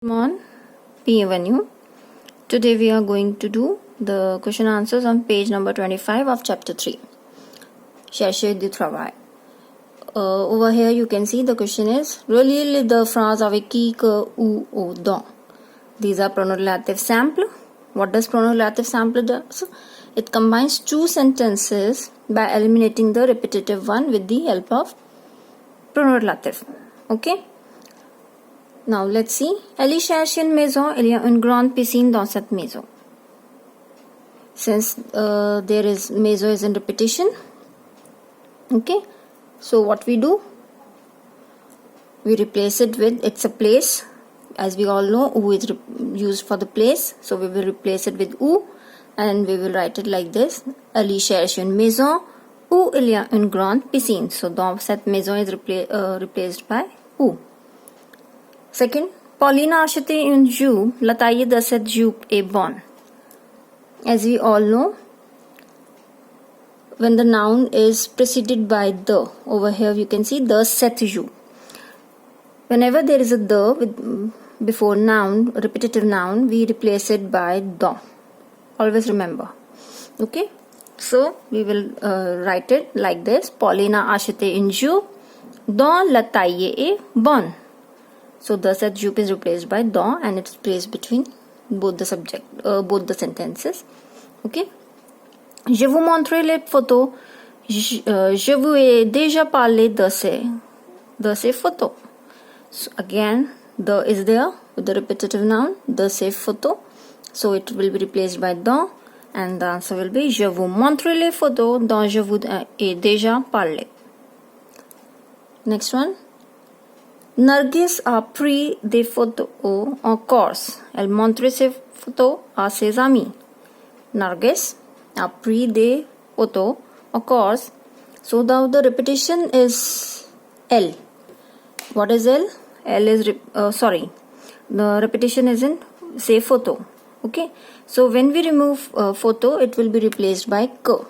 Come on, P Avenue. Today we are going to do the question answers on page number 25 of chapter 3. Cherchez du travail. Over here you can see the question is reliez les deux phrases avec qui, que, où, au, dont. These are pronominative sample. What does pronominative sample do? It combines two sentences by eliminating the repetitive one with the help of pronominative. Okay. Now let's see. Elle cherche une maison. Il y a une grande piscine dans cette maison. Since there is maison is in repetition. Okay. So what we do? We replace it with it's a place. As we all know, où is used for the place. So we will replace it with où. And we will write it like this. Elle cherche une maison où il y a une grande piscine. So dans cette maison is replaced by où. Second, Pauline a acheté une jupe. La taille de cette jupe est bonne. As we all know, when the noun is preceded by the, over here you can see the cette jupe. Whenever there is a the with before noun, repetitive noun, we replace it by the. Always remember. Okay? So, we will write it like this. Pauline a acheté une jupe dont la taille est bonne. So the cette jupe is replaced by dans and it's placed between both the subject, both the sentences. Okay. Je vous montrerai les photos. Je vous ai déjà parlé de ces photos. So again, the is there with the repetitive noun, de ces photos. So it will be replaced by dans and the answer will be je vous montrerai les photos dont je vous ai déjà parlé. Next one. Nargis a pris des photos en Corse. Elle montre ses photos à ses amis. Nargis a pris des photos en Corse. So now the repetition is L. What is L? L is the repetition is in say photo. Okay. So when we remove photo, it will be replaced by que.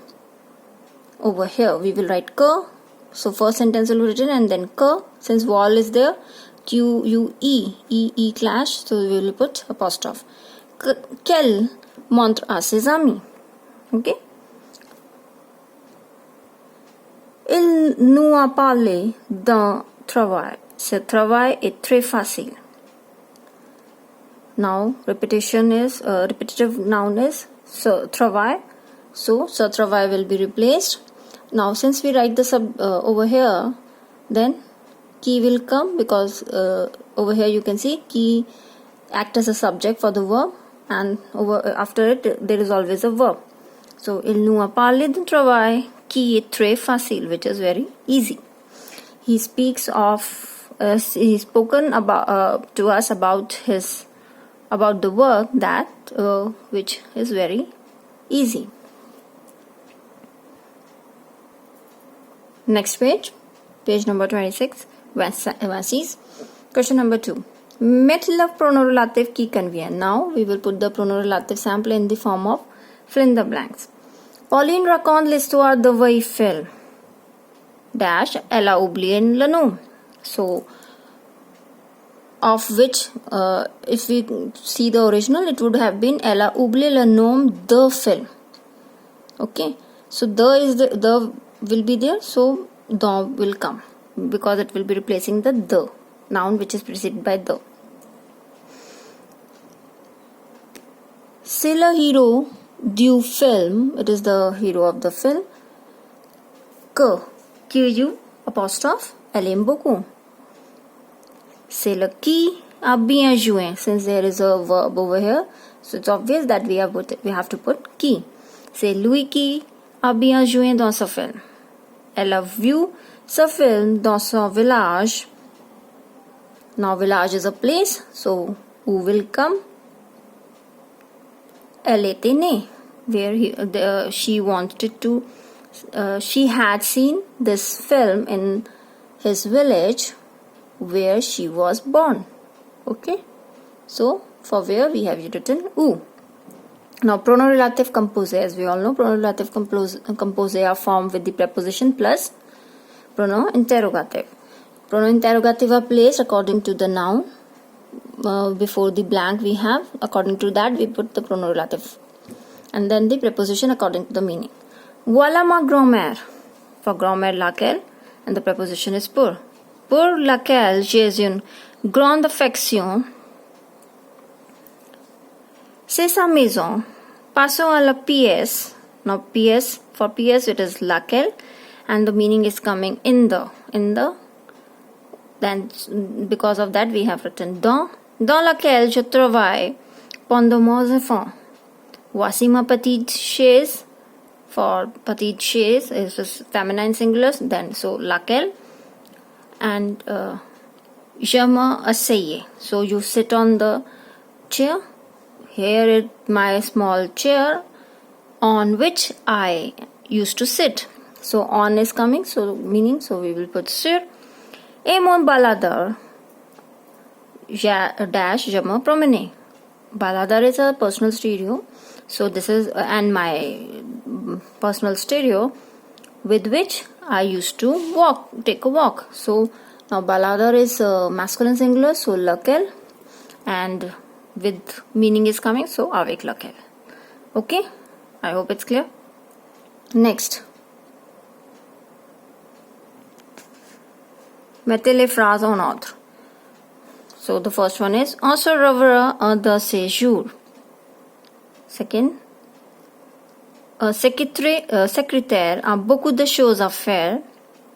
Over here we will write que. So first sentence will be written and then que. Since vowel is there, Q, U, E clash, so we will put apostrophe. Qu'elle montre à ses amis. Okay. Il nous a parlé d'un travail. Ce travail est très facile. Now repetitive noun is ce travail. So ce travail will be replaced. Now since we write the over here, then qui will come because over here you can see qui act as a subject for the verb and after it there is always a verb. So il nous a parlé d'un travail qui est très facile, which is very easy. He speaks of he's spoken about to us about the work that which is very easy. Next page number 26. Vancies. Question number 2. Mettre pronom relative qui convient. Now we will put the pronom relative sample in the form of fill in the blanks. Pauline raconte l'histoire de vieille film. Dash, elle a oublié le nom. So, of which, if we see the original, it would have been elle a oublié le nom de film. Okay. So, the will be there. So, dans will come. Because it will be replacing the noun which is preceded by the. C'est le héros du film. It is the hero of the film. Que Q apostrophe elle aime beaucoup. C'est le qui a bien joué. Since there is a verb over here, so it's obvious that we have to put qui. C'est lui qui a bien joué dans ce film. Elle a vu ce film dans son village. Now village is a place, so who will come? Elle était née, where she wanted to. She had seen this film in his village, where she was born. Okay, so for where we have written où. Now pronoun relative composé, as we all know, pronoun relative composé are formed with the preposition plus pronoun interrogative. Pronoun interrogative are placed according to the noun before the blank we have, according to that we put the pronoun relative, and then the preposition according to the meaning. Voilà ma grand-mère. For grand-mère laquelle, and the preposition is pour. Pour laquelle j'ai une grande affection. C'est sa maison. Passons à la pièce. Now pièce, for pièce it is laquelle, and the meaning is coming in the. Then because of that we have written dans laquelle je travaille pendant mes enfants. Voici ma petite chaise. For petite chaise is feminine singular, then so laquelle, and je m'assieds. So you sit on the chair. Here is my small chair on which I used to sit. So on is coming, so meaning, so we will put sur. Et mon baladeur dash je me promenais. Baladeur is a personal stereo. So this is and my personal stereo with which I used to take a walk. So now baladeur is masculine singular, so laquelle, and with meaning is coming, so avec laquelle. Okay, I hope it's clear. Next, mettez les phrases en ordre. So the first one is on se reverra de ces jours. Second, secrétaire a beaucoup de choses à faire.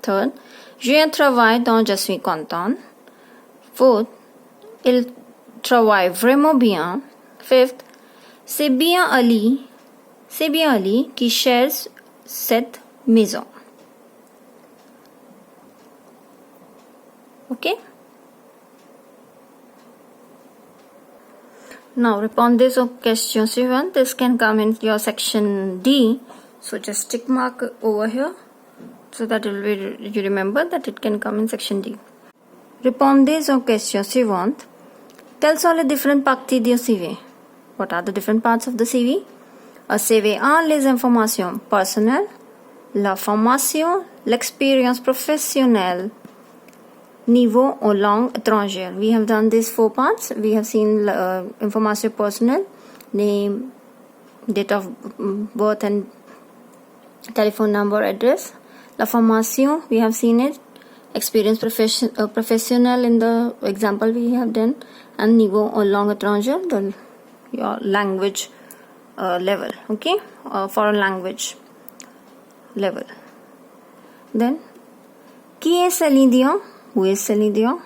Third, j'ai un travail dont je suis content. Fourth, il travaille vraiment bien. Fifth, c'est bien Ali qui cherche cette maison. Okay? Now répondez aux questions suivantes. This can come in your section D. So just tick mark over here so that you remember that it can come in section D. Répondez aux questions suivantes. Quelles sont les différentes parties du CV? What are the different parts of the CV? A CV a les informations personnelles, la formation, l'expérience professionnelle, niveau ou langue étrangère. We have done these 4 parts. We have seen information personnel, name, date of birth and telephone number, address. La formation, we have seen it. Experience professional in the example we have done. And niveau ou langue étrangère, your language level. Okay, for a language level. Then, qui est Céline Dion? Who is Céline Dion?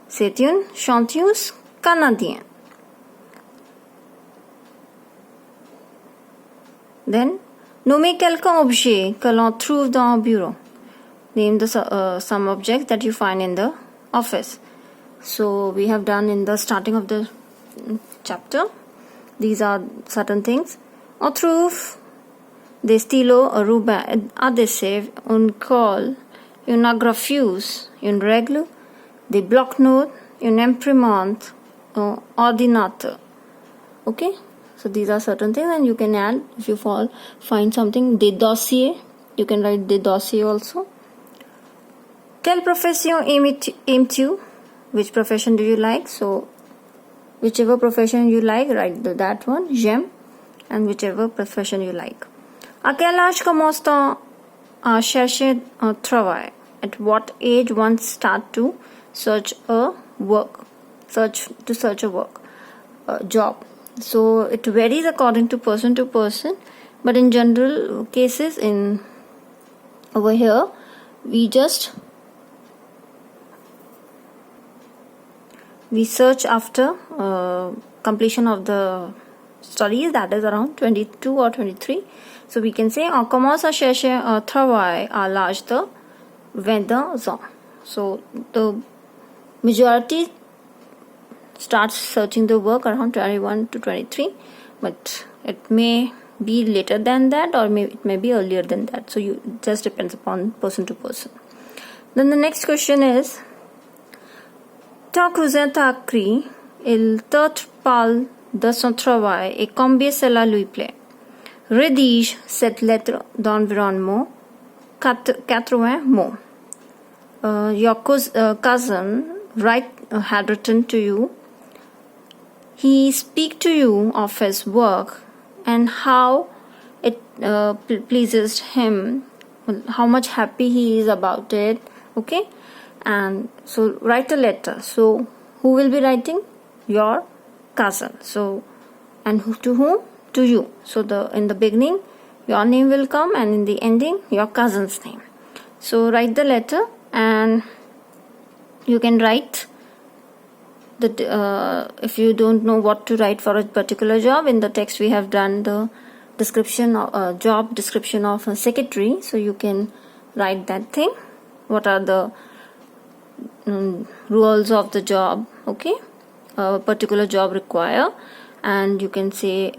C'est une chanteuse canadienne. Then, nommez quelques objets que l'on trouve dans un bureau. Name some objects that you find in the office. So we have done in the starting of the chapter. These are certain things. On trouve des stylos, un ruban adhésif, une colle, une agrafeuse, une règle, des bloc-notes, une imprimante, un ordinateur. Okay, so these are certain things, and you can add if you find something. Des dossiers, you can write des dossiers also. Quelle profession aimes-tu? Which profession do you like? So whichever profession you like, write that one, j'aime, and whichever profession you like. À quel âge commence-t-on à chercher un travail? At what age one start to search a job? So it varies according to person, but in general cases, in over here we search after completion of the studies, that is around 22 or 23. So we can say on commence à chercher un travail à l'âge de 22 ans. So the majority starts searching the work around 21 to 23, but it may be later than that, or it may be earlier than that. So it just depends upon person to person. Then the next question is, ton cousin t'a écrit, il te parle de son travail et combien cela lui plaît. Rédige cette lettre d'environnement 80 mots. Your cousin had written to you he speak to you of his work and how it pleases him, how much happy he is about it. Okay, and so write a letter. So who will be writing? Your cousin. So, and to whom? To you. So in the beginning your name will come, and in the ending your cousin's name. So write the letter, and you can write if you don't know what to write for a particular job, in the text we have done the description of job description of a secretary. So you can write that thing, what are the rules of the job, okay, a particular job require. And you can say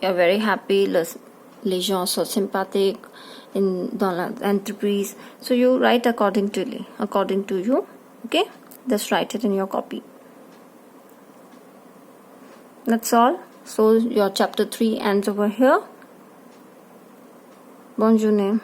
you're very happy, les gens sont sympathiques dans l'entreprise. So you write according to you. Okay, just write it in your copy. That's all. So your chapter 3 ends over here. Bonne journée.